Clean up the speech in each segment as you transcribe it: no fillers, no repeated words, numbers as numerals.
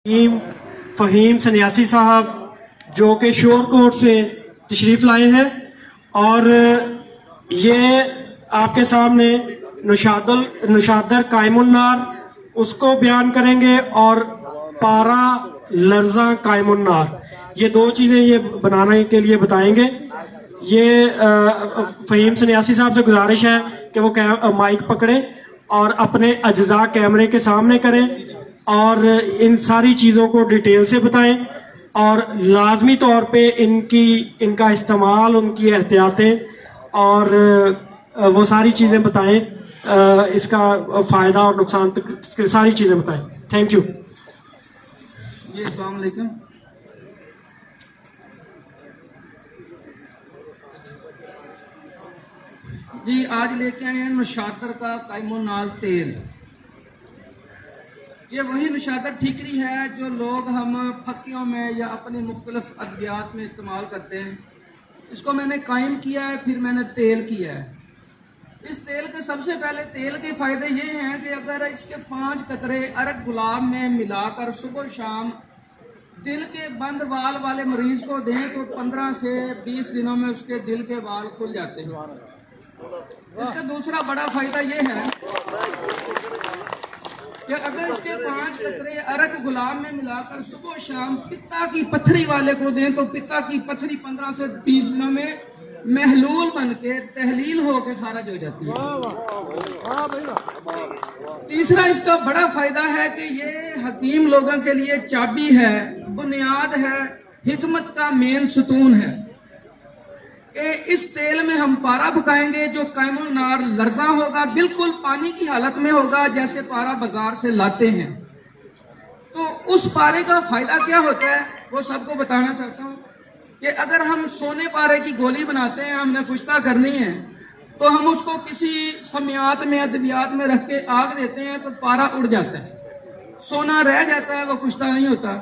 फहीम सन्यासी साहब जो कि शोर कोट से तशरीफ लाए हैं और ये आपके सामने नुशादर कायमुन्नार उसको बयान करेंगे और पारा लर्जा कायमुन्नार ये दो चीजें ये बनाने के लिए बताएंगे। ये फहीम सन्यासी साहब से गुजारिश है कि वो माइक पकड़ें और अपने अज्जा कैमरे के सामने करें और इन सारी चीज़ों को डिटेल से बताएं और लाजमी तौर पे इनका इस्तेमाल, उनकी एहतियातें और वो सारी चीज़ें बताएं, इसका फ़ायदा और नुकसान तक सारी चीज़ें बताएं। Thank you. जी अस्सलाम वालेकुम। जी आज लेके आए हैं नुशादर का कायमुन्नार तेल। ये वही नुशादर ठीकरी है जो लोग हम फक्कियों में या अपनी मुख्तलिफ अद्वियात में इस्तेमाल करते हैं। इसको मैंने कायम किया है, फिर मैंने तेल किया है। इस तेल के सबसे पहले तेल के फायदे ये हैं कि अगर इसके 5 कतरे अरक गुलाब में मिलाकर सुबह शाम दिल के बंद वाल वाले मरीज को दें तो 15 से 20 दिनों में उसके दिल के वाल खुल जाते हैं। इसका दूसरा बड़ा फायदा ये है कि अगर इसके 5 कतरे अरक गुलाब में मिलाकर सुबह शाम पित्ता की पत्थरी वाले को दें तो पित्ता की पत्थरी 15 से 20 दिनों में महलूल बन के तहलील होकर सारा जो जाती है। तीसरा इसका बड़ा फायदा है कि ये हकीम लोगों के लिए चाबी है, बुनियाद है, हिकमत का मेन सुतून है कि इस तेल में हम पारा पकाएंगे जो कायमुन्नार लर्जा होगा, बिल्कुल पानी की हालत में होगा जैसे पारा बाजार से लाते हैं। तो उस पारे का फायदा क्या होता है वो सबको बताना चाहता हूँ कि अगर हम सोने पारे की गोली बनाते हैं, हमने कुश्ता करनी है तो हम उसको किसी समियात में अद्वियात में रख के आग देते हैं तो पारा उड़ जाता है, सोना रह जाता है, वो कुश्ता नहीं होता।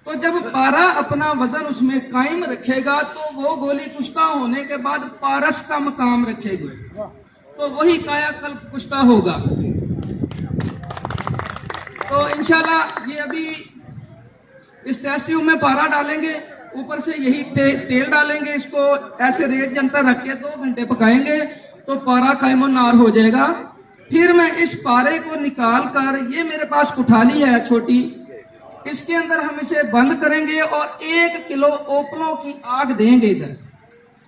तो जब पारा अपना वजन उसमें कायम रखेगा तो वो गोली कुश्ता होने के बाद पारस का मकाम रखेगी, तो वही कायाकल्प कुश्ता होगा। तो इंशाल्लाह ये अभी इस टेस्ट ट्यूब में पारा डालेंगे, ऊपर से यही तेल डालेंगे, इसको ऐसे रेत जंतर रख के 2 घंटे पकाएंगे तो पारा कायमुन्नार हो जाएगा। फिर मैं इस पारे को निकाल कर, ये मेरे पास कुठाली है छोटी, इसके अंदर हम इसे बंद करेंगे और 1 किलो ओपलों की आग देंगे। इधर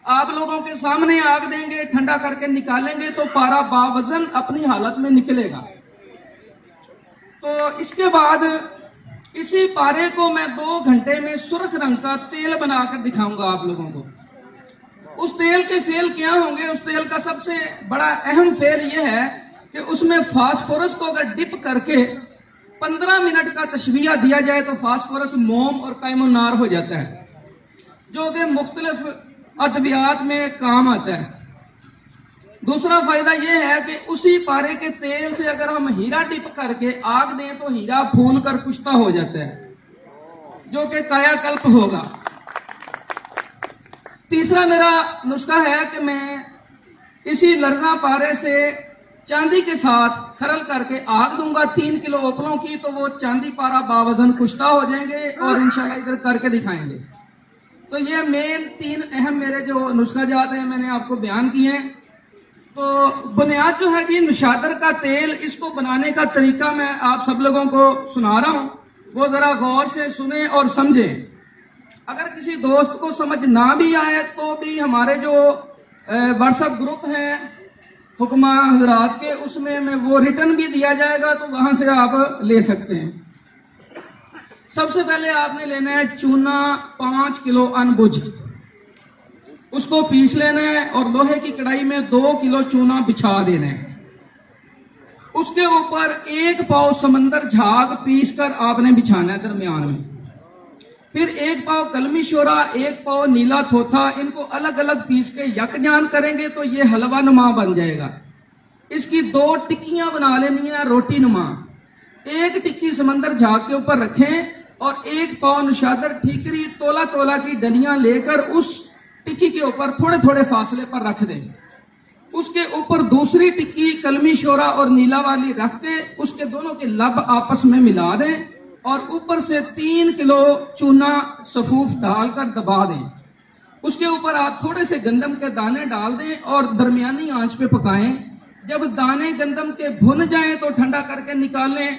आप लोगों के सामने आग देंगे, ठंडा करके निकालेंगे तो पारा बावजन अपनी हालत में निकलेगा। तो इसके बाद इसी पारे को मैं 2 घंटे में सुर्ख रंग का तेल बनाकर दिखाऊंगा आप लोगों को। उस तेल के फेल क्या होंगे? उस तेल का सबसे बड़ा अहम फेल यह है कि उसमें फास्फोरस को अगर डिप करके 15 मिनट का तशबिया दिया जाए तो फास्फोरस मोम और कायमुन्नार हो जाता है, जो कि मुख्तलिफ अद्वियात में काम आता है। दूसरा फायदा यह है कि उसी पारे के तेल से अगर हम हीरा डिप करके आग दें तो हीरा फूल कर कुश्ता हो जाता है, जो कि कायाकल्प होगा। तीसरा मेरा नुस्खा है कि मैं इसी लर्जा पारे से चांदी के साथ खरल करके आग दूंगा 3 किलो ओपलों की, तो वो चांदी पारा बावजन कुश्ता हो जाएंगे और इंशाल्लाह इधर करके दिखाएंगे। तो ये मेन 3 अहम मेरे जो नुस्खा जात हैं मैंने आपको बयान किए हैं। तो बुनियाद जो है जी नुशादर का तेल, इसको बनाने का तरीका मैं आप सब लोगों को सुना रहा हूं, वो जरा गौर से सुने और समझें। अगर किसी दोस्त को समझ ना भी आए तो भी हमारे जो व्हाट्सएप ग्रुप हैं हुक्मा हजरात के, उसमें मैं वो रिटर्न भी दिया जाएगा तो वहां से आप ले सकते हैं। सबसे पहले आपने लेना है चूना 5 किलो अनबुझ, उसको पीस लेना है और लोहे की कढ़ाई में 2 किलो चूना बिछा देना है। उसके ऊपर 1 पाव समंदर झाग पीस कर आपने बिछाना है दरमियान में। फिर 1 पाव कलमी शोरा, 1 पाव नीला थोथा, इनको अलग अलग पीस के यकजान करेंगे तो ये हलवा नुमा बन जाएगा। इसकी 2 टिक्कियां बना लेनी है रोटी नुमा। 1 टिक्की समंदर झाग के ऊपर रखें और 1 पाव नुशादर ठीकरी तोला तोला की डलियां लेकर उस टिक्की के ऊपर थोड़े थोड़े फासले पर रख दें। उसके ऊपर दूसरी टिक्की कलमी शोरा और नीला वाली रख के उसके दोनों के लब आपस में मिला दें اور اوپر سے 3 کلو چونا صفوف ڈال کر دبا دیں. اس کے اوپر آپ تھوڑے سے گندم کے دانے ڈال دیں اور درمیانی آنچ پہ پکائیں. جب دانے گندم کے بھن جائیں تو ٹھنڈا کر کے نکالیں.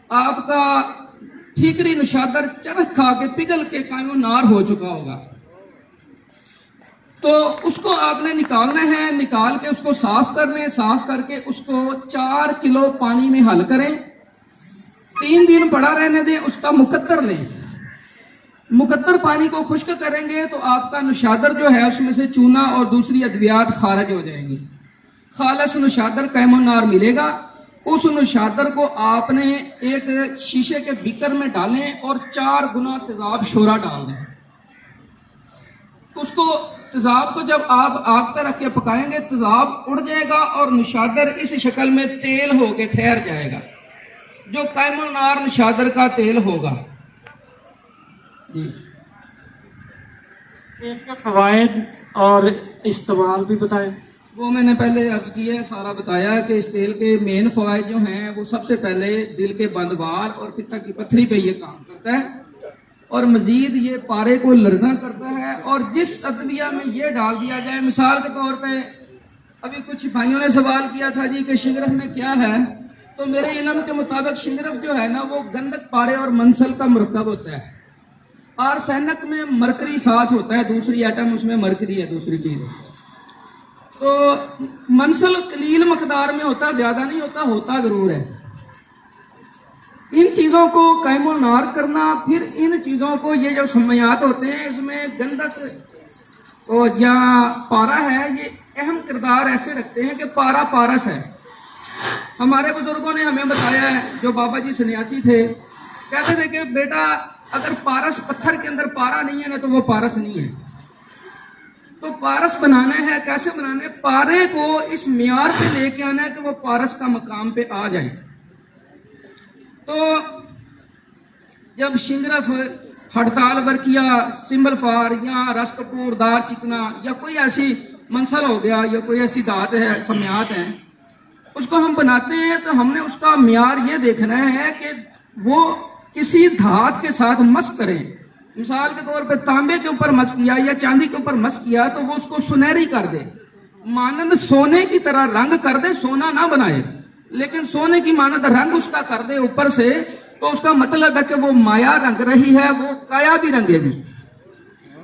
آپ کا ٹھیکری نشادر چرخ کھا کے پگھل کے قائم النار ہو چکا ہوگا. تو اس کو آپ نے نکالنا ہے. نکال کے اس کو صاف کر لیں. صاف کر کے اس کو 4 کلو پانی میں حل کریں. 3 دن پڑا رہنے دیں. اس کا مقطر لیں. مقطر پانی کو خشک کریں گے تو آپ کا نشادر جو ہے اس میں سے چونا اور دوسری ادویات خارج ہو جائیں گی. خالص نشادر قائم النار ملے گا. اس نشادر کو آپ نے ایک شیشے کے بیکر میں ڈالیں اور 4 گنا تیزاب شورا ڈال دیں. اس کو تیزاب کو جب آپ آگ پہ رکھ کے پکائیں گے تیزاب اڑ جائے گا اور نشادر اس شکل میں تیل ہو کے ٹھہر جائے گا جو قائم النار نشادر کا تیل ہوگا. جی تیل کے فوائد اور استعمال بھی بتائیں. وہ میں نے پہلے عرض کیا ہے, سارا بتایا کہ اس تیل کے مین فوائد جو ہیں وہ سب سے پہلے دل کے بندبار اور پتا کی پتھری پہ یہ کام کرتا ہے اور مزید یہ پارے کو لرزاں کرتا ہے. اور جس ادویہ میں یہ ڈال دیا جائے, مثال کے طور پہ ابھی کچھ بھائیوں نے سوال کیا تھا جی کہ شنگرف میں کیا ہے, تو میرے علم کے مطابق شنگرف جو ہے نا وہ گندک پارے اور منسل کا مرکب ہوتا ہے. آرسینک میں مرکری ساتھ ہوتا ہے, دوسری ایٹم اس میں مرکری ہے, دوسری چیز. تو منسل قلیل مقدار میں ہوتا, زیادہ نہیں ہوتا, ہوتا ضرور ہے. ان چیزوں کو قائم النار کرنا, پھر ان چیزوں کو یہ جو سمیات ہوتے ہیں اس میں گندک یا پارا ہے, یہ اہم کردار ایسے رکھتے ہیں کہ پارا پارس ہے. ہمارے بزرگوں نے ہمیں بتایا ہے, جو بابا جی سنیاسی تھے, کہتے تھے کہ بیٹا اگر پارس پتھر کے اندر پارا نہیں ہے نا تو وہ پارس نہیں ہے. تو پارس بنانا ہے, کیسے بنانا ہے, پارے کو اس معیار پہ لے کے آنا ہے کہ وہ پارس کا مقام پہ آ جائے. تو جب شنگرف, ہڑتال برکیا, سمبل فار یا رس کپور, دار چکنا یا کوئی ایسی منسل ہو گیا یا کوئی ایسی دھات ہے, سمیات ہیں, اس کو ہم بناتے ہیں تو ہم نے اس کا معیار یہ دیکھنا ہے کہ وہ کسی دھات کے ساتھ مس کریں. مثال کے طور پہ تانبے کے اوپر مس کیا یا چاندی کے اوپر مس کیا تو وہ اس کو سنہری کر دے, مانند سونے کی طرح رنگ کر دے. سونا نہ بنائے لیکن سونے کی مانند رنگ اس کا کر دے اوپر سے, تو اس کا مطلب ہے کہ وہ مایا رنگ رہی ہے, وہ کایا بھی رنگے گی.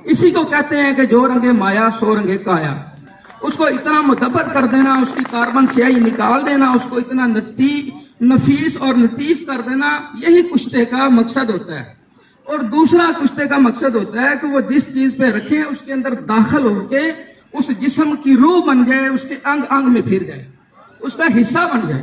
اسی کو کہتے ہیں کہ جو رنگے مایا سو رنگے کایا. اس کو اتنا مدبر کر دینا, اس کی کاربن سیاہی نکال دینا, اس کو اتنا نفیس اور لطیف کر دینا, یہی کشتے کا مقصد ہوتا ہے. اور دوسرا کشتے کا مقصد ہوتا ہے کہ وہ جس چیز پہ رکھیں اس کے اندر داخل ہو کے اس جسم کی روح بن جائے, اس کے انگ انگ میں پھر جائے, اس کا حصہ بن جائے.